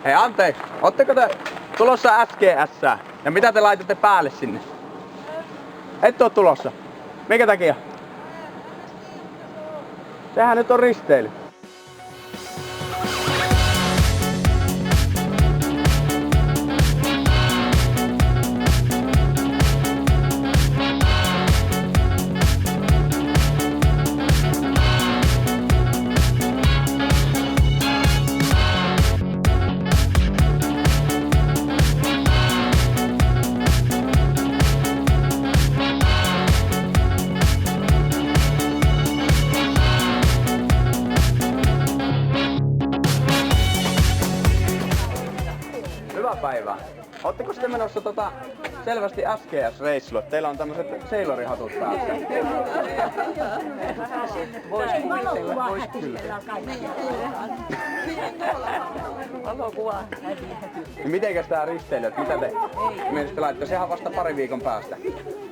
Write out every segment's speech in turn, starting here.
Hei anteeksi, ootteko te tulossa SGS? Ja mitä te laitatte päälle sinne? Et oo tulossa. Minkä takia? Sehän nyt on risteily. Hyvää päivää. Ootteko sitten menossa selvästi SGS-reissulle? Teillä on tämmöiset sailorihatut päässä. Vois kuvitella kaikki. Valokuva. Niin mitenkäs tää risteily, että mitä te mielestä laitte? Sehän vasta pari viikon päästä.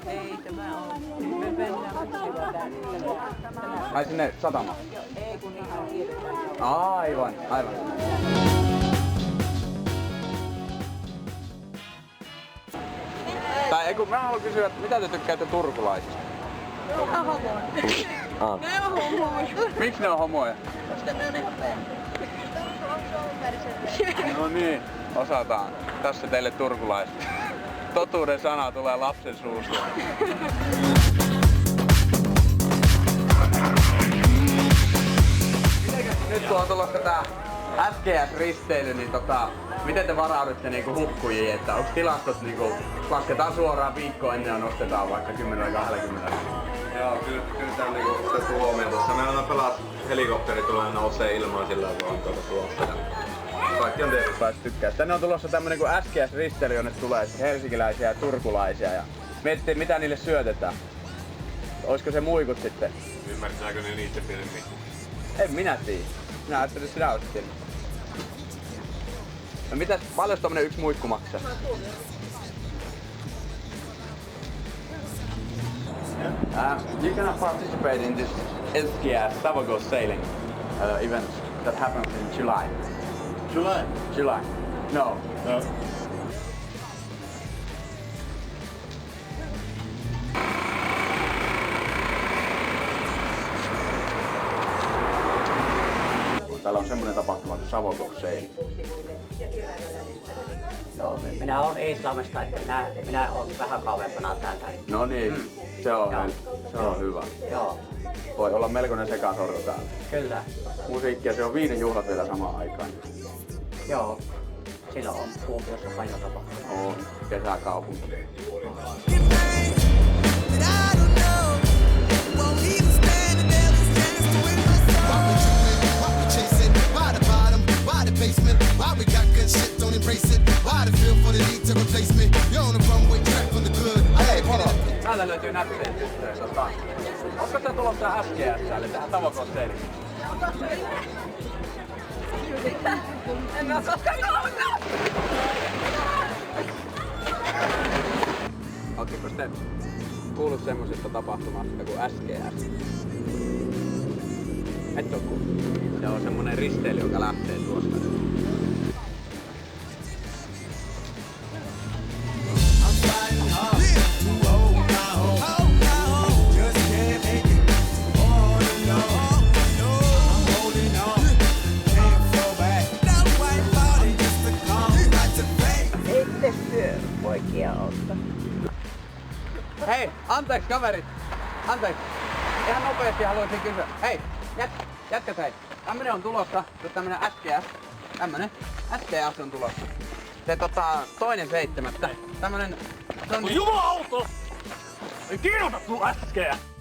Ei, tämä on. Me mennään sillä täällä. Ai sinne satamaan? Ei, kun ihan tiedetään. Aivan. Tai kun mä haluan kysyä, että mitä te tykkäätte turkulaisista? Ihan homoja. Ne on homoja. Miksi ne on homoja? Koska ne on ihan No niin, osataan. Tässä teille turkulaiset. Totuuden sana tulee lapsen suusta. Nyt kun on tulossa tää SGS-risteily, niin miten te varaudutte niinku hukkujiin? Että onko tilastot niinku, lasketaan suoraan viikkoa ennen ja nostetaan vaikka 10-20? Joo, kyllä tää niinku otettu huomioon tuossa. Meillä on pelas helikopteri tulee nousee ilmaan sillä kun on tulossa. Kaikki on tehty. Taisi tykkää. Tänne on tulossa tämmönen kuin SGS-risteily, jonne tulee helsinkiläisiä ja turkulaisia. Ja mietittiin mitä niille syötetään. Olisiko se muikut sitten? Ymmärtääkö ne niitä pienemmin? En minä tiedä. Minä ajattelin, että sinä olisit tiennyt. No mitäs, paljon tommonen yksi muikku maksaa? You cannot participate in this SGS Savago sailing event that happens in July. July. No. Täällä on semmoinen tapahtuma kuin Savago sailing. Joo, minä olen Islannista, että minä olen vähän kauempana täältä. No niin, se on hyvä. Joo, Voi olla melkoinen sekasorto täällä. kyllä. Musiikkia, se on viiden juhlat vielä samaan aikaan. Joo, silloin on Kuopiossa paljon tapahtunut. On kesäkaupunki. Täältä löytyy näppejä tyttöjä. Onko sä tulossa SGS:lle tähän Savago sailing? En mä koskaan tulla. Oletteko sitten kuullut semmosesta tapahtumasta kuin SGS? Et oo kuullut. Se on semmonen risteily, joka lähtee tuosta. Ette syö poikia ottaa. Hei, anteeksi kaverit! Anteeksi! Ihan nopeasti haluaisin kysyä. Hei, jätkät hei. Tämmönen on tulossa, tämmönen SGS. Tämmönen SGS on tulossa. Se 2.7. Tämmönen... Jumalauta! Ei kiinnosta sun SGS!